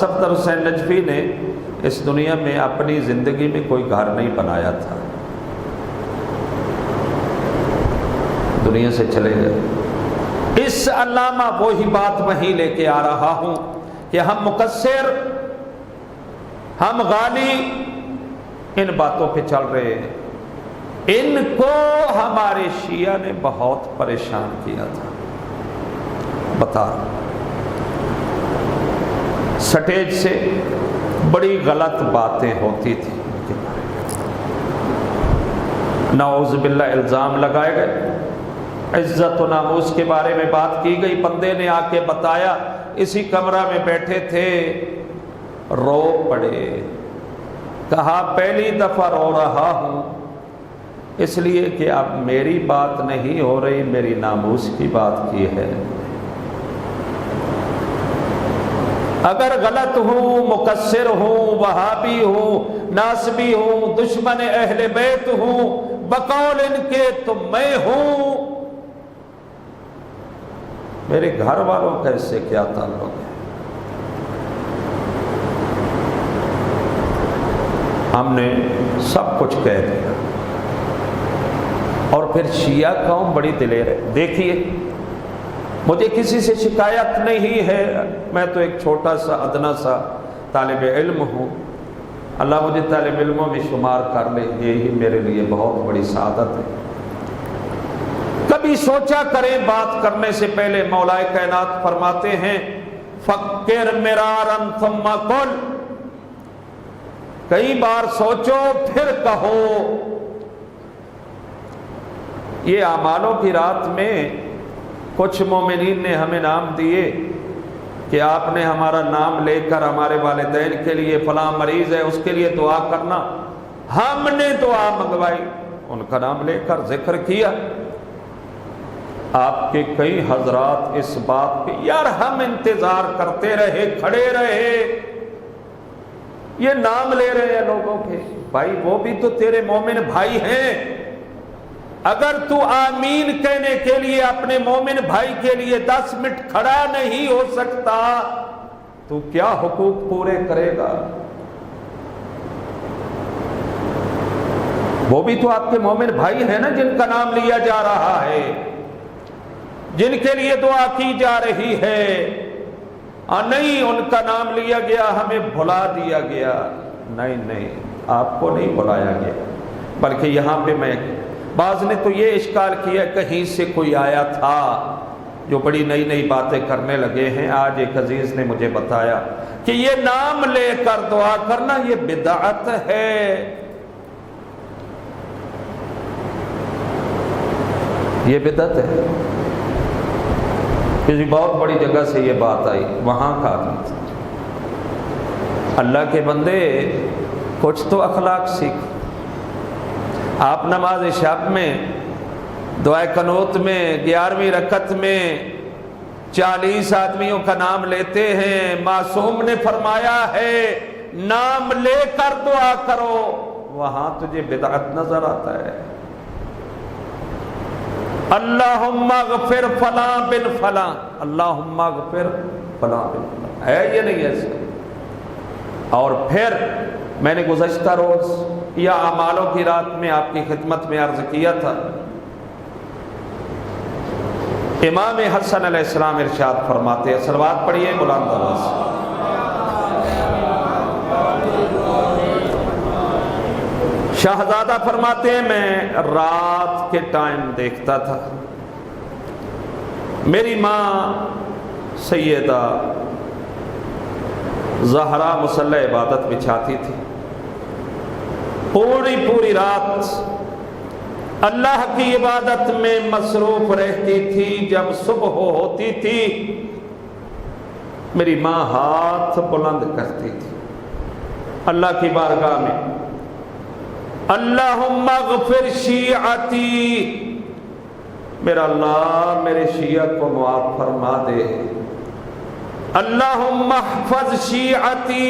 صفدر حسین نجفی نے اس دنیا میں اپنی زندگی میں کوئی گھر نہیں بنایا تھا، دنیا سے چلے گئے۔ اس علامہ وہی بات وہیں لے کے آ رہا ہوں کہ ہم مقصر، ہم غالی ان باتوں پہ چل رہے ہیں۔ ان کو ہمارے شیعہ نے بہت پریشان کیا تھا۔ بتا سٹیج سے بڑی غلط باتیں ہوتی تھیں، نعوذ باللہ الزام لگائے گئے، عزت و ناموس کے بارے میں بات کی گئی۔ بندے نے آ کے بتایا، اسی کمرہ میں بیٹھے تھے، رو پڑے، کہا پہلی دفعہ رو رہا ہوں اس لیے کہ اب میری بات نہیں ہو رہی، میری ناموس کی بات کی ہے۔ اگر غلط ہوں، مقصر ہوں، وہابی ہوں، ناسبی ہوں، دشمن اہل بیت ہوں، بقول ان کے تو میں ہوں، میرے گھر والوں کا اس سے کیا تعلق ہے؟ ہم نے سب کچھ کہہ دیا، اور پھر شیعہ قوم بڑی دلیر ہے۔ دیکھیے، مجھے کسی سے شکایت نہیں ہے، میں تو ایک چھوٹا سا ادنا سا طالب علم ہوں، اللہ مجھے طالب علموں میں شمار کر لے، یہی میرے لیے بہت بڑی سعادت ہے۔ کبھی سوچا کریں بات کرنے سے پہلے، مولا کائنات فرماتے ہیں فکر مرارا ثم قل، کئی بار سوچو پھر کہو۔ یہ اعمالوں کی رات میں کچھ مومنین نے ہمیں نام دیے کہ آپ نے ہمارا نام لے کر ہمارے والدین کے لیے، فلاں مریض ہے اس کے لیے دعا کرنا، ہم نے دعا منگوائی، ان کا نام لے کر ذکر کیا۔ آپ کے کئی حضرات اس بات پہ، یار ہم انتظار کرتے رہے، کھڑے رہے، یہ نام لے رہے ہیں لوگوں کے، بھائی وہ بھی تو تیرے مومن بھائی ہیں۔ اگر تو آمین کہنے کے لیے اپنے مومن بھائی کے لیے 10 منٹ کھڑا نہیں ہو سکتا تو کیا حقوق پورے کرے گا؟ وہ بھی تو آپ کے مومن بھائی ہیں نا، جن کا نام لیا جا رہا ہے، جن کے لیے دعا کی جا رہی ہے۔ نہیں ان کا نام لیا گیا، ہمیں بھلا دیا گیا۔ نہیں، آپ کو نہیں بلایا گیا، بلکہ یہاں پہ میں، بعض نے تو یہ اشکال کیا کہیں سے کوئی آیا تھا جو بڑی نئی باتیں کرنے لگے ہیں۔ آج ایک عزیز نے مجھے بتایا کہ یہ نام لے کر دعا کرنا یہ بدعت ہے۔ یہ بدعت ہے۔ کسی بہت بڑی جگہ سے یہ بات آئی، وہاں کا آدمی تھا۔ اللہ کے بندے کچھ تو اخلاق سیکھ۔ آپ نماز شب میں، دعائے قنوت میں، 11ویں رکعت میں 40 آدمیوں کا نام لیتے ہیں۔ معصوم نے فرمایا ہے نام لے کر دعا کرو، وہاں تجھے بدعت نظر آتا ہے۔ اللہم اغفر فلاں بن فلاں، اللہم اغفر فلاں بن فلاں، ہے یہ نہیں ایسے؟ اور پھر میں نے گزشتہ روز یا اعمالوں کی رات میں آپ کی خدمت میں عرض کیا تھا، امام حسن علیہ السلام ارشاد فرماتے ہیں، صلوات پڑھیے بلند آواز سے، شہزادہ فرماتے ہیں میں رات کے ٹائم دیکھتا تھا، میری ماں سیدہ زہرا مصلی عبادت بچھاتی تھی، پوری رات اللہ کی عبادت میں مصروف رہتی تھی۔ جب صبح ہوتی تھی میری ماں ہاتھ بلند کرتی تھی اللہ کی بارگاہ میں، اللہم اغفر شیعتی، میرا اللہ میرے شیعہ کو معاف فرما دے، اللہم احفظ شیعتی،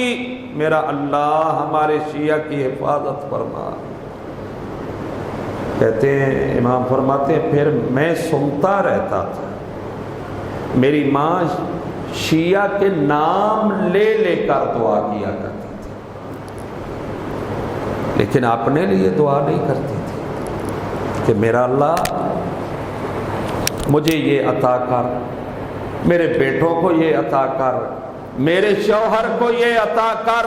میرا اللہ ہمارے شیعہ کی حفاظت فرما۔ کہتے ہیں امام فرماتے ہیں پھر میں سنتا رہتا تھا، میری ماں شیعہ کے نام لے لے کر دعا کیا کرتی تھی، لیکن اپنے لیے دعا نہیں کرتی تھی کہ میرا اللہ مجھے یہ عطا کر، میرے بیٹوں کو یہ عطا کر، میرے شوہر کو یہ عطا کر۔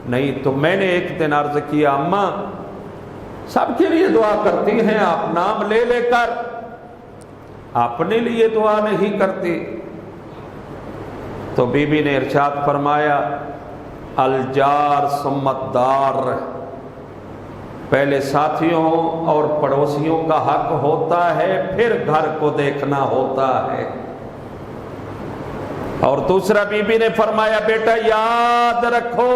نہیں، تو میں نے ایک دن عرض کیا اماں سب کے لیے دعا کرتی ہیں، آپ نام لے لے کر اپنے لیے دعا نہیں کرتی۔ تو بی بی نے ارشاد فرمایا الجار ثم الدار، پہلے ساتھیوں اور پڑوسیوں کا حق ہوتا ہے، پھر گھر کو دیکھنا ہوتا ہے۔ اور دوسرا بی بی نے فرمایا بیٹا یاد رکھو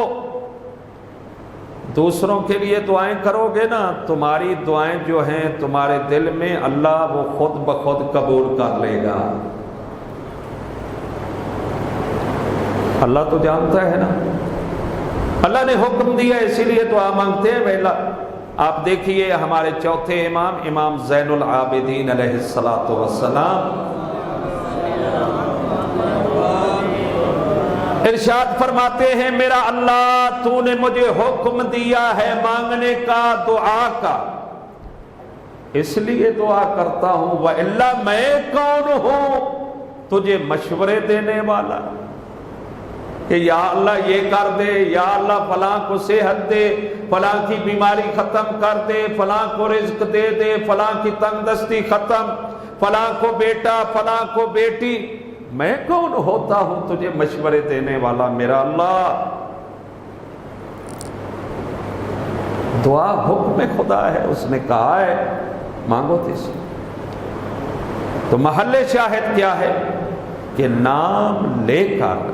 دوسروں کے لیے دعائیں کرو گے نا، تمہاری دعائیں جو ہیں تمہارے دل میں اللہ وہ خود بخود قبول کر لے گا۔ اللہ تو جانتا ہے نا، اللہ نے حکم دیا اسی لیے دعا مانگتے ہیں۔ ویلا آپ دیکھیے ہمارے چوتھے امام، امام زین العابدین علیہ الصلوۃ والسلام ارشاد فرماتے ہیں میرا اللہ تو نے مجھے حکم دیا ہے مانگنے کا، دعا کا، اس لیے دعا کرتا ہوں، وَإِلَّا میں کون ہوں تجھے مشورے دینے والا کہ یا اللہ یہ کر دے، یا اللہ فلاں کو صحت دے، فلاں کی بیماری ختم کر دے، فلاں کو رزق دے دے، فلاں کی تنگ دستی ختم، فلاں کو بیٹا، فلاں کو بیٹی۔ میں کون ہوتا ہوں تجھے مشورے دینے والا میرا اللہ؟ دعا حکم خدا ہے، اس نے کہا ہے مانگو تیسے۔ تو محل شاہد کیا ہے کہ نام لے کر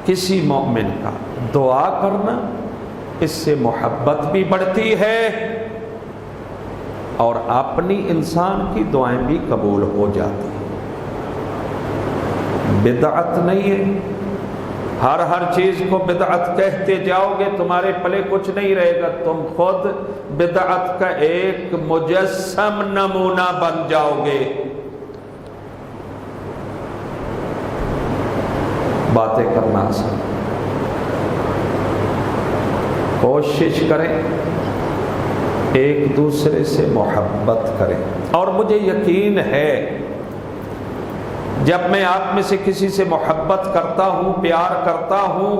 کسی مومن کا دعا کرنا، اس سے محبت بھی بڑھتی ہے اور اپنی انسان کی دعائیں بھی قبول ہو جاتی ہیں۔ بدعت نہیں ہے، ہر چیز کو بدعت کہتے جاؤ گے تمہارے پلے کچھ نہیں رہے گا، تم خود بدعت کا ایک مجسم نمونہ بن جاؤ گے۔ باتیں کرنا آسان، کوشش کریں ایک دوسرے سے محبت کریں۔ اور مجھے یقین ہے جب میں آپ میں سے کسی سے محبت کرتا ہوں، پیار کرتا ہوں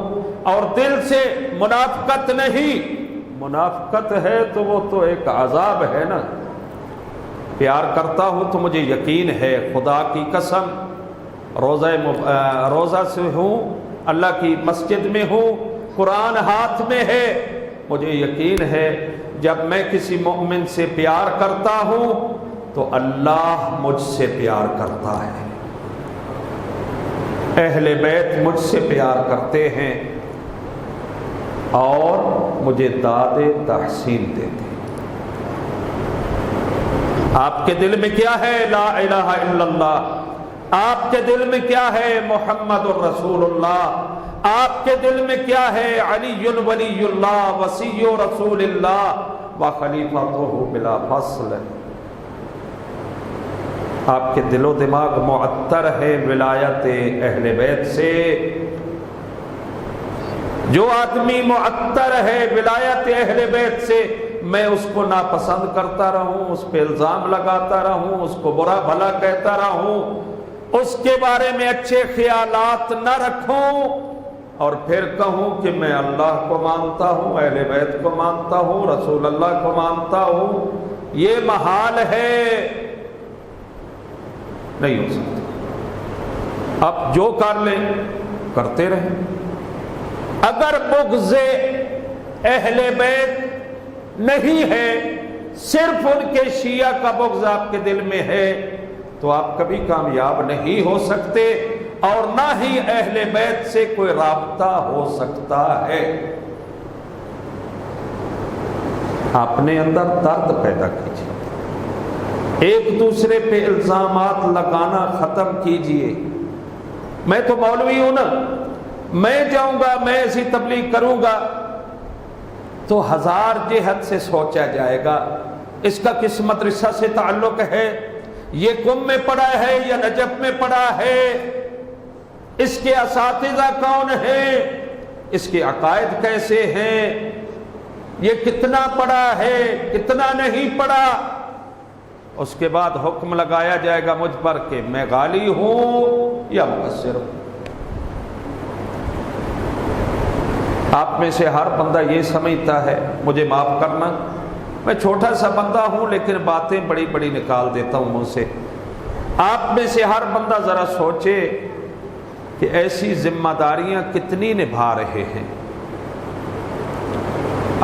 اور دل سے منافقت نہیں، منافقت ہے تو وہ تو ایک عذاب ہے نا، پیار کرتا ہوں تو مجھے یقین ہے خدا کی قسم، روزہ سے ہوں، اللہ کی مسجد میں ہوں، قرآن ہاتھ میں ہے، مجھے یقین ہے جب میں کسی مومن سے پیار کرتا ہوں تو اللہ مجھ سے پیار کرتا ہے، اہل بیت مجھ سے پیار کرتے ہیں اور مجھے داد تحسین دیتے ہیں۔ آپ کے دل میں کیا ہے؟ لا الہ الا اللہ۔ آپ کے دل میں کیا ہے؟ محمد الرسول اللہ۔ آپ کے دل میں کیا ہے؟ علی ولی اللہ وصی رسول اللہ وخلیفۃہ بلا فصل۔ آپ کے دل و دماغ معطر ہے ولایت اہل بیت سے۔ جو آدمی معطر ہے ولایت اہل بیت سے، میں اس کو ناپسند کرتا رہوں، اس پہ الزام لگاتا رہوں، اس کو برا بھلا کہتا رہوں، اس کے بارے میں اچھے خیالات نہ رکھوں اور پھر کہوں کہ میں اللہ کو مانتا ہوں، اہل بیت کو مانتا ہوں، رسول اللہ کو مانتا ہوں، یہ محال ہے، نہیں ہو سکتا۔ اب جو کر لیں کرتے رہیں۔ اگر بغض اہل بیت نہیں ہے، صرف ان کے شیعہ کا بغض آپ کے دل میں ہے تو آپ کبھی کامیاب نہیں ہو سکتے اور نہ ہی اہل بیت سے کوئی رابطہ ہو سکتا ہے۔ اپنے اندر درد پیدا کیجیے، ایک دوسرے پہ الزامات لگانا ختم کیجئے۔ میں تو مولوی ہوں نا، میں جاؤں گا، میں ایسی تبلیغ کروں گا تو ہزار جہت سے سوچا جائے گا، اس کا کس مدرسہ سے تعلق ہے، یہ قم میں پڑھا ہے یا نجف میں پڑھا ہے، اس کے اساتذہ کون ہیں، اس کے عقائد کیسے ہیں، یہ کتنا پڑھا ہے کتنا نہیں پڑھا۔ اس کے بعد حکم لگایا جائے گا مجھ پر کہ میں غالی ہوں یا مقصر ہوں۔ آپ میں سے ہر بندہ یہ سمجھتا ہے مجھے معاف کرنا، میں چھوٹا سا بندہ ہوں لیکن باتیں بڑی بڑی نکال دیتا ہوں منہ سے۔ آپ میں سے ہر بندہ ذرا سوچے کہ ایسی ذمہ داریاں کتنی نبھا رہے ہیں۔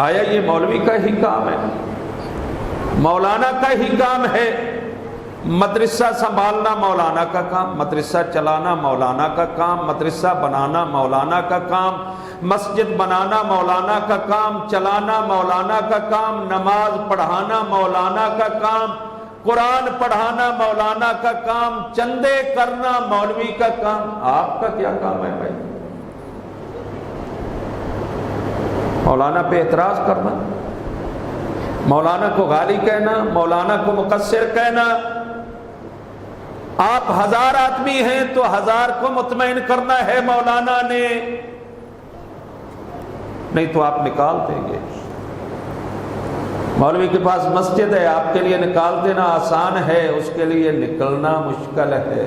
آیا یہ مولوی کا ہی کام ہے، مولانا کا ہی کام ہے؟ مدرسہ سنبھالنا مولانا کا کام، مدرسہ چلانا مولانا کا کام، مدرسہ بنانا مولانا کا کام، مسجد بنانا مولانا کا کام، چلانا مولانا کا کام، نماز پڑھانا مولانا کا کام، قرآن پڑھانا مولانا کا کام، چندے کرنا مولوی کا کام۔ آپ کا کیا کام ہے بھائی؟ مولانا پہ اعتراض کرنا، مولانا کو غالی کہنا، مولانا کو مقصر کہنا۔ آپ 1000 آدمی ہیں تو 1000 کو مطمئن کرنا ہے مولانا نے، نہیں تو آپ نکال دیں گے۔ مولوی کے پاس مسجد ہے، آپ کے لیے نکال دینا آسان ہے، اس کے لیے نکلنا مشکل ہے۔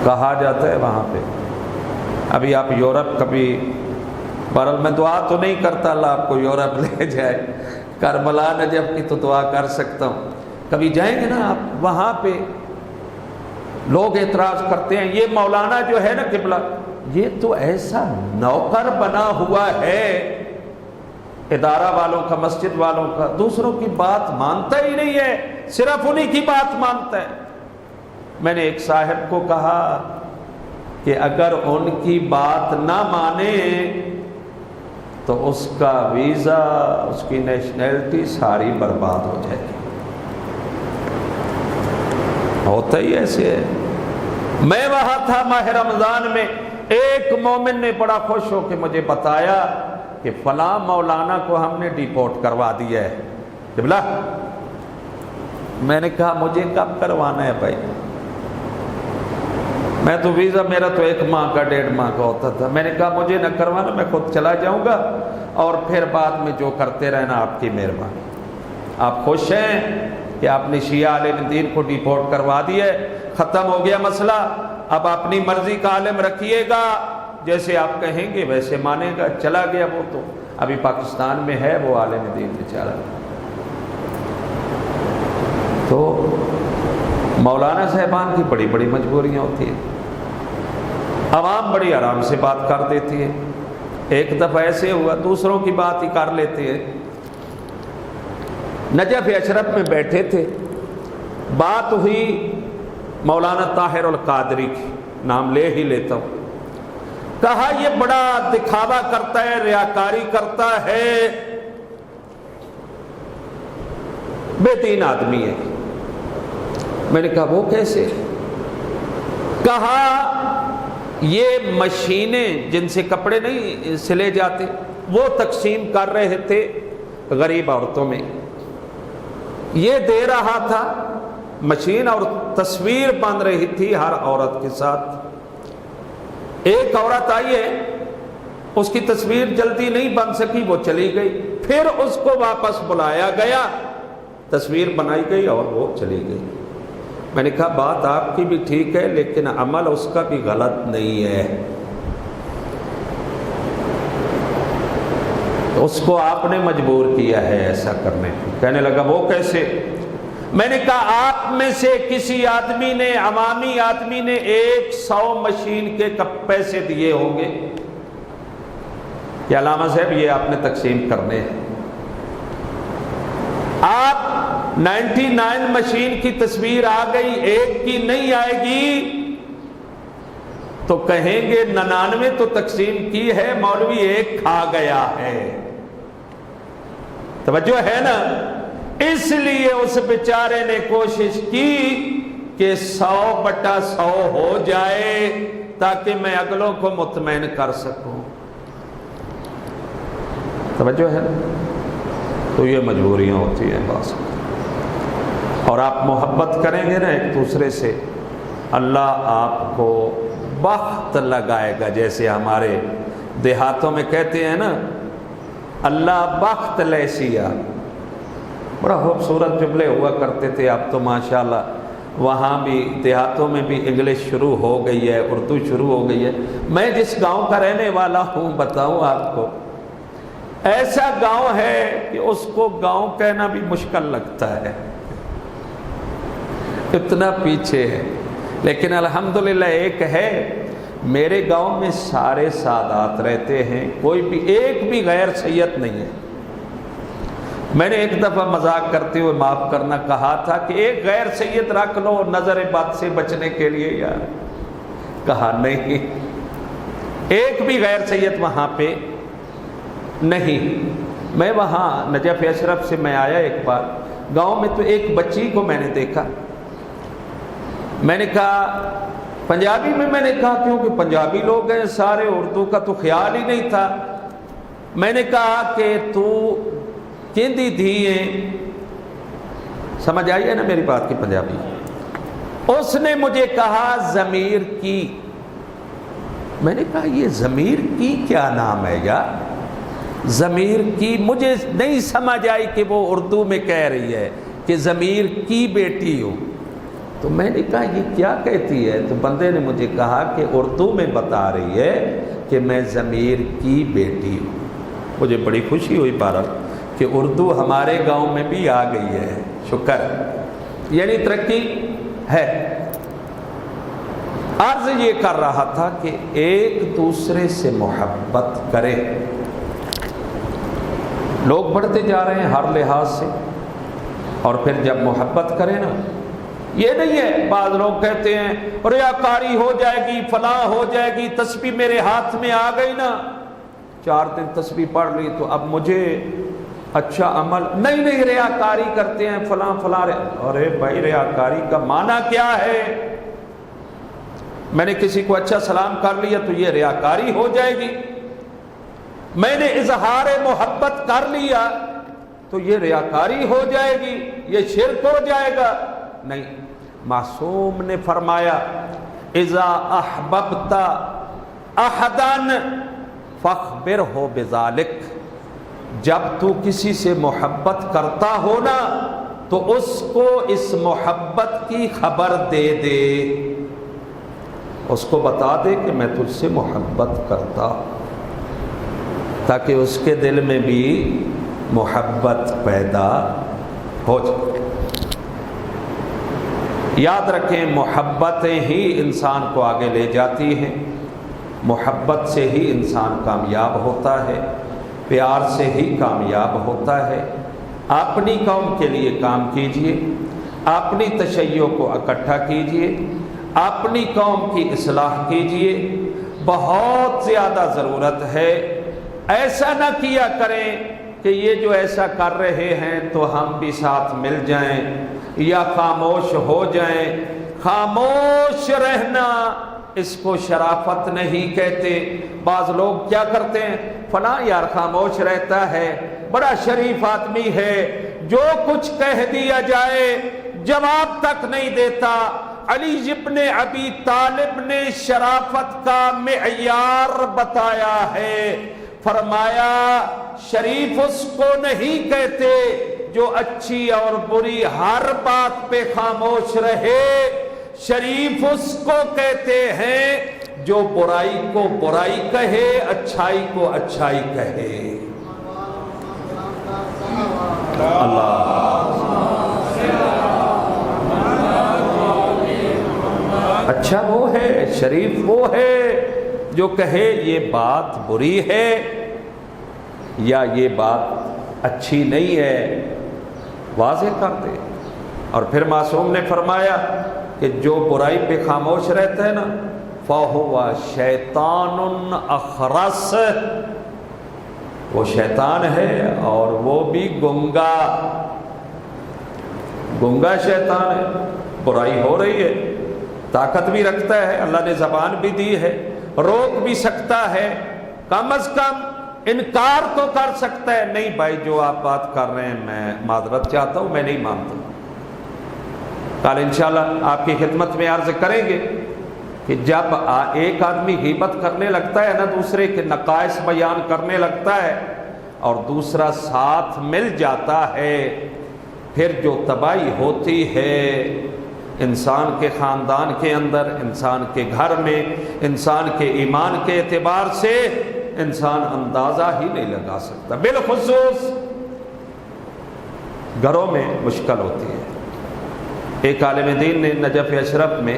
کہا جاتا ہے وہاں پہ، ابھی آپ یورپ کبھی، بہرحال میں دعا تو نہیں کرتا اللہ آپ کو یورپ لے جائے، کربلا نجف کی تو دعا کر سکتا ہوں، کبھی جائیں گے نا آپ وہاں پہ، لوگ اعتراض کرتے ہیں یہ مولانا جو ہے نا قبلہ، یہ تو ایسا نوکر بنا ہوا ہے ادارہ والوں کا، مسجد والوں کا، دوسروں کی بات مانتا ہی نہیں ہے، صرف انہی کی بات مانتا ہے۔ میں نے ایک صاحب کو کہا کہ اگر ان کی بات نہ مانے تو اس کا ویزا، اس کی نیشنلٹی ساری برباد ہو جائے گی۔ ہوتا ہی ایسے ہے۔ میں وہاں تھا ماہ رمضان میں، ایک مومن نے بڑا خوش ہو کے مجھے بتایا کہ فلاں مولانا کو ہم نے ڈیپورٹ کروا دیا ہے۔ قبلہ میں نے کہا مجھے کب کروانا ہے بھائی، میں تو ویزا میرا تو 1 ماہ کا 1.5 ماہ کا ہوتا تھا۔ میں نے کہا مجھے نہ کروانا، میں خود چلا جاؤں گا اور پھر بعد میں جو کرتے رہنا آپ کی مہربانی۔ آپ خوش ہیں کہ آپ نے شیعہ عالم دین کو ڈیپورٹ کروا دیا ہے، ختم ہو گیا مسئلہ، اب اپنی مرضی کا عالم رکھیے گا، جیسے آپ کہیں گے ویسے مانے گا۔ چلا گیا وہ، تو ابھی پاکستان میں ہے وہ عالم دین بیچارہ۔ تو مولانا صاحبان کی بڑی بڑی مجبوریاں ہوتی ہیں، عوام بڑی آرام سے بات کر دیتی ہے۔ ایک دفعہ ایسے ہوا، دوسروں کی بات ہی کر لیتے ہیں۔ نجف اشرف میں بیٹھے تھے، بات ہوئی مولانا طاہر القادری کی، نام لے ہی لیتا ہوں۔ کہا یہ بڑا دکھاوا کرتا ہے، ریاکاری کرتا ہے، بے دین آدمی ہے۔ میں نے کہا وہ کیسے؟ کہا یہ مشینیں جن سے کپڑے نہیں سلے جاتے وہ تقسیم کر رہے تھے غریب عورتوں میں، یہ دے رہا تھا مشین، اور تصویر بن رہی تھی ہر عورت کے ساتھ۔ ایک عورت آئی ہے، اس کی تصویر جلدی نہیں بن سکی، وہ چلی گئی، پھر اس کو واپس بلایا گیا، تصویر بنائی گئی اور وہ چلی گئی۔ میں نے کہا بات آپ کی بھی ٹھیک ہے لیکن عمل اس کا بھی غلط نہیں ہے، اس کو آپ نے مجبور کیا ہے ایسا کرنے کو۔ کہنے لگا وہ کیسے؟ میں نے کہا آپ میں سے کسی آدمی نے، عوامی آدمی نے 100 مشین کے پیسے دیے ہوں گے کہ علامہ صاحب یہ آپ نے تقسیم کرنے ہیں، آپ 99 مشین کی تصویر آ گئی، ایک کی نہیں آئے گی تو کہیں گے 99 تو تقسیم کی ہے، مولوی ایک کھا گیا ہے۔ توجہ ہے نا؟ اس لیے اس بیچارے نے کوشش کی کہ 100/100 ہو جائے تاکہ میں اگلوں کو مطمئن کر سکوں۔ توجہ ہے نا؟ تو یہ مجبوریاں ہوتی ہیں بعض، اور آپ محبت کریں گے نا ایک دوسرے سے اللہ آپ کو بخت لگائے گا. جیسے ہمارے دیہاتوں میں کہتے ہیں نا اللہ بخت لیسیا، بڑا خوبصورت جملے ہوا کرتے تھے. اب تو ماشاءاللہ وہاں بھی دیہاتوں میں بھی انگلش شروع ہو گئی ہے، اردو شروع ہو گئی ہے. میں جس گاؤں کا رہنے والا ہوں بتاؤں آپ کو، ایسا گاؤں ہے کہ اس کو گاؤں کہنا بھی مشکل لگتا ہے، اتنا پیچھے ہے. لیکن الحمدللہ ایک ہے، میرے گاؤں میں سارے سادات رہتے ہیں، کوئی بھی ایک بھی غیر سید نہیں ہے. میں نے ایک دفعہ مذاق کرتے ہوئے معاف کرنا کہا تھا کہ ایک غیر سید رکھ لو نظر بد سے بچنے کے لیے یار. کہا نہیں، ایک بھی غیر سید وہاں پہ نہیں. میں وہاں نجف اشرف سے میں آیا ایک بار گاؤں میں، تو ایک بچی کو میں نے دیکھا. میں نے کہا پنجابی میں نے کہا کیونکہ پنجابی لوگ ہیں سارے، اردو کا تو خیال ہی نہیں تھا. میں نے کہا کہ تو کیندی دھی ہے، سمجھ آئی ہے نا میری بات کی پنجابی. اس نے مجھے کہا ضمیر کی. میں نے کہا یہ ضمیر کی کیا نام ہے یار؟ ضمیر کی مجھے نہیں سمجھ آئی کہ وہ اردو میں کہہ رہی ہے کہ ضمیر کی بیٹی ہوں. تو میں نے کہا یہ کیا کہتی ہے؟ تو بندے نے مجھے کہا کہ اردو میں بتا رہی ہے کہ میں ضمیر کی بیٹی ہوں. مجھے بڑی خوشی ہوئی بہرحال کہ اردو ہمارے گاؤں میں بھی آ گئی ہے، شکر، یعنی ترقی ہے. عرض یہ کر رہا تھا کہ ایک دوسرے سے محبت کرے. لوگ بڑھتے جا رہے ہیں ہر لحاظ سے، اور پھر جب محبت کرے نا، یہ نہیں ہے بعض لوگ کہتے ہیں ریاکاری ہو جائے گی، فلاں ہو جائے گی، تسبیح میرے ہاتھ میں آ گئی نا، 4 دن تسبیح پڑھ لی تو اب مجھے اچھا عمل نہیں، ریاکاری کرتے ہیں فلاں. ارے بھائی ریاکاری کا معنی کیا ہے؟ میں نے کسی کو اچھا سلام کر لیا تو یہ ریاکاری ہو جائے گی؟ میں نے اظہار محبت کر لیا تو یہ ریاکاری ہو جائے گی، یہ شرک ہو جائے گا؟ نہیں. معصوم نے فرمایا اذا احببت احدا فاخبرہ بذالک، جب تو کسی سے محبت کرتا ہو نا تو اس کو اس محبت کی خبر دے دے، اس کو بتا دے کہ میں تجھ سے محبت کرتا ہوں، تاکہ اس کے دل میں بھی محبت پیدا ہو جائے. یاد رکھیں محبتیں ہی انسان کو آگے لے جاتی ہیں، محبت سے ہی انسان کامیاب ہوتا ہے، پیار سے ہی کامیاب ہوتا ہے. اپنی قوم کے لیے کام کیجئے، اپنی تشیع کو اکٹھا کیجئے، اپنی قوم کی اصلاح کیجئے، بہت زیادہ ضرورت ہے. ایسا نہ کیا کریں کہ یہ جو ایسا کر رہے ہیں تو ہم بھی ساتھ مل جائیں یا خاموش ہو جائیں. خاموش رہنا اس کو شرافت نہیں کہتے. بعض لوگ کیا کرتے ہیں، فلاں یار خاموش رہتا ہے، بڑا شریف آدمی ہے، جو کچھ کہہ دیا جائے جواب تک نہیں دیتا. علی ابن ابی طالب نے شرافت کا معیار بتایا ہے، فرمایا شریف اس کو نہیں کہتے جو اچھی اور بری ہر بات پہ خاموش رہے، شریف اس کو کہتے ہیں جو برائی کو برائی کہے، اچھائی کو اچھائی کہے. اللہ اچھا وہ ہے، شریف وہ ہے جو کہے یہ بات بری ہے یا یہ بات اچھی نہیں ہے، واضح کر دے. اور پھر معصوم نے فرمایا کہ جو برائی پہ خاموش رہتا ہے نا فَهُوَ شَيْطَانٌ أَخْرَسٌ، وہ شیطان ہے اور وہ بھی گنگا شیطان ہے. برائی ہو رہی ہے، طاقت بھی رکھتا ہے، اللہ نے زبان بھی دی ہے، روک بھی سکتا ہے، کم از کم انکار تو کر سکتا ہے. نہیں بھائی جو آپ بات کر رہے ہیں میں معذرت چاہتا ہوں، میں نہیں مانتا. کل انشاءاللہ آپ کی خدمت میں عرض کریں گے کہ جب ایک آدمی غیبت کرنے لگتا ہے نا، دوسرے کے نقائص بیان کرنے لگتا ہے اور دوسرا ساتھ مل جاتا ہے، پھر جو تباہی ہوتی ہے انسان کے خاندان کے اندر، انسان کے گھر میں، انسان کے ایمان کے اعتبار سے انسان اندازہ ہی نہیں لگا سکتا۔ بالخصوص گھروں میں مشکل ہوتی ہے۔ ایک عالم دین نے نجف اشرف میں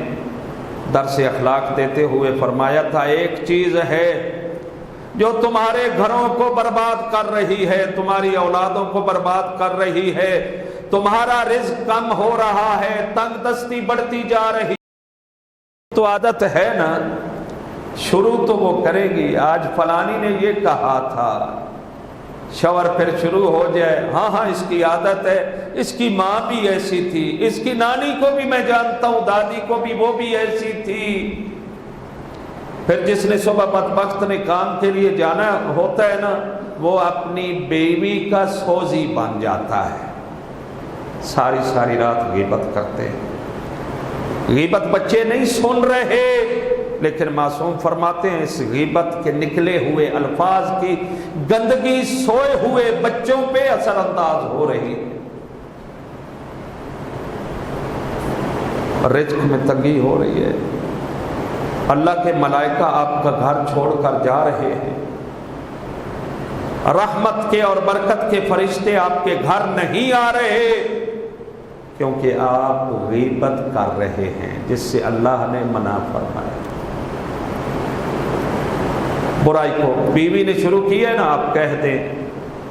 درس اخلاق دیتے ہوئے فرمایا تھا، ایک چیز ہے جو تمہارے گھروں کو برباد کر رہی ہے، تمہاری اولادوں کو برباد کر رہی ہے، تمہارا رزق کم ہو رہا ہے، تنگ دستی بڑھتی جا رہی تو عادت ہے نا، شروع تو وہ کرے گی، آج فلانی نے یہ کہا تھا، شور پھر شروع ہو جائے، ہاں ہاں اس کی عادت ہے، اس کی ماں بھی ایسی تھی، اس کی نانی کو بھی میں جانتا ہوں، دادی کو بھی، وہ بھی ایسی تھی۔ پھر جس نے صبح بدبخت نے کام کے لیے جانا ہوتا ہے نا، وہ اپنی بیوی کا سوزی بن جاتا ہے، ساری ساری رات غیبت کرتے ہیں۔ غیبت بچے نہیں سن رہے، لیکن معصوم فرماتے ہیں اس غیبت کے نکلے ہوئے الفاظ کی گندگی سوئے ہوئے بچوں پہ اثر انداز ہو رہی ہے، رزق میں تنگی ہو رہی ہے، اللہ کے ملائکہ آپ کا گھر چھوڑ کر جا رہے ہیں، رحمت کے اور برکت کے فرشتے آپ کے گھر نہیں آ رہے، کیونکہ آپ غیبت کر رہے ہیں جس سے اللہ نے منع فرمایا۔ برائی کو بیوی نے شروع کی ہے نا، آپ کہہ دیں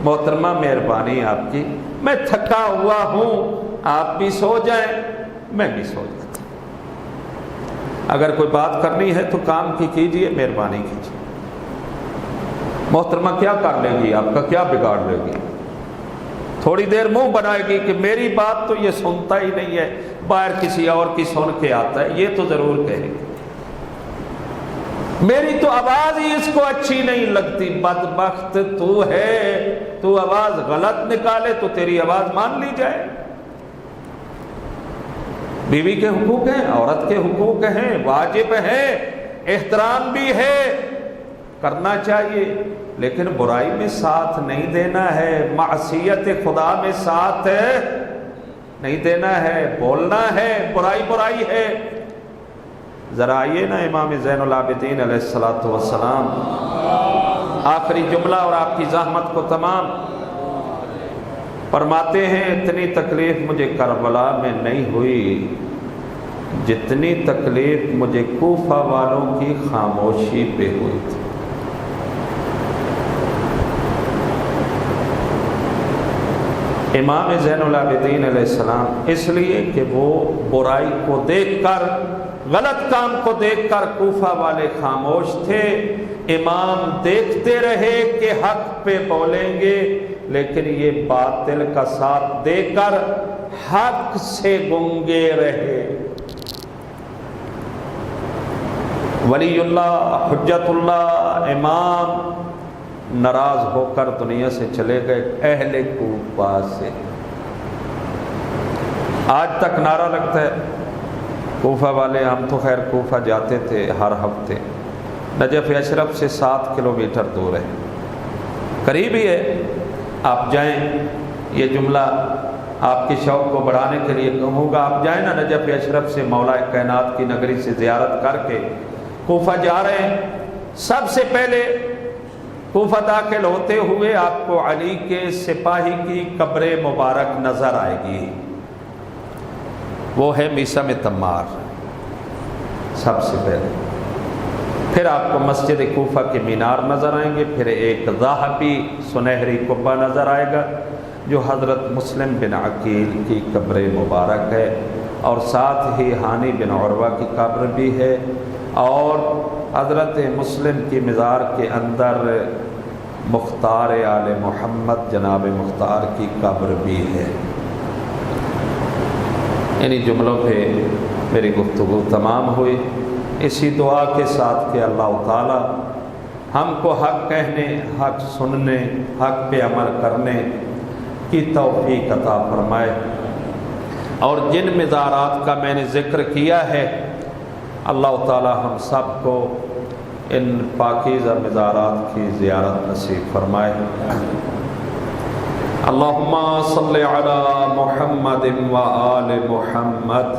محترمہ مہربانی آپ کی، میں تھکا ہوا ہوں، آپ بھی سو جائیں میں بھی سو جاتا ہوں، اگر کوئی بات کرنی ہے تو کام کی کیجئے، مہربانی کیجئے۔ محترمہ کیا کر لے گی، آپ کا کیا بگاڑ لے گی، تھوڑی دیر منہ بنائے گی کہ میری بات تو یہ سنتا ہی نہیں ہے، باہر کسی اور کی سن کے آتا ہے، یہ تو ضرور کہے گی، میری تو آواز ہی اس کو اچھی نہیں لگتی، بدبخت تو ہے، تو آواز غلط نکالے تو تیری آواز مان لی جائے۔ بیوی کے حقوق ہیں، عورت کے حقوق ہیں، واجب ہیں، احترام بھی ہے، کرنا چاہیے، لیکن برائی میں ساتھ نہیں دینا ہے، معصیت خدا میں ساتھ نہیں دینا ہے، بولنا ہے برائی برائی ہے۔ ذرا آئیے نا امام زین العابدین علیہ الصلوۃ والسلام، آخری جملہ اور آپ کی زحمت کو تمام فرماتے ہیں، اتنی تکلیف مجھے کربلا میں نہیں ہوئی جتنی تکلیف مجھے کوفہ والوں کی خاموشی پہ ہوئی تھی۔ امام زین العابدین علیہ السلام اس لیے کہ وہ برائی کو دیکھ کر، غلط کام کو دیکھ کر کوفہ والے خاموش تھے، امام دیکھتے رہے کہ حق پہ بولیں گے، لیکن یہ باطل کا ساتھ دے کر حق سے گنگے رہے۔ ولی اللہ، حجت اللہ، امام ناراض ہو کر دنیا سے چلے گئے، اہل کوفہ سے۔ آج تک نعرہ لگتا ہے کوفہ والے، ہم تو خیر کوفہ جاتے تھے ہر ہفتے، نجف اشرف سے 7 کلومیٹر دور ہے، قریب ہی ہے، آپ جائیں۔ یہ جملہ آپ کے شوق کو بڑھانے کے لیے کہوں گا، آپ جائیں نا نجف اشرف سے، مولا کائنات کی نگری سے زیارت کر کے کوفہ جا رہے ہیں، سب سے پہلے کوفہ داخل ہوتے ہوئے آپ کو علی کے سپاہی کی قبر مبارک نظر آئے گی، وہ ہے میثم تمار سب سے پہلے، پھر آپ کو مسجد کوفہ کے مینار نظر آئیں گے، پھر ایک ذہبی سنہری قبہ نظر آئے گا جو حضرت مسلم بن عقیل کی قبر مبارک ہے، اور ساتھ ہی ہانی بن عروہ کی قبر بھی ہے، اور حضرت مسلم کی مزار کے اندر مختار آل محمد جناب مختار کی قبر بھی ہے۔ انہی جملوں پہ میری گفتگو تمام ہوئی، اسی دعا کے ساتھ کہ اللہ تعالی ہم کو حق کہنے، حق سننے، حق پہ عمل کرنے کی توفیق عطا فرمائے۔ اور جن مزارات کا میں نے ذکر کیا ہے، اللہ تعالی ہم سب کو ان پاکیزہ مزارات کی زیارت نصیب فرمائے۔ اللہم صلی علی محمد و آل محمد۔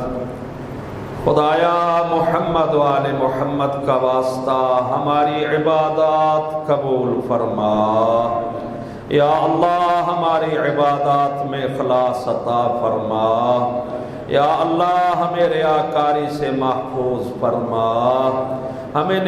خدایا محمد و آل محمد کا واسطہ ہماری عبادات قبول فرما۔ یا اللہ ہماری عبادات میں اخلاص عطا فرما۔ یا اللہ ہمیں ریاکاری سے محفوظ فرما۔ ہمیں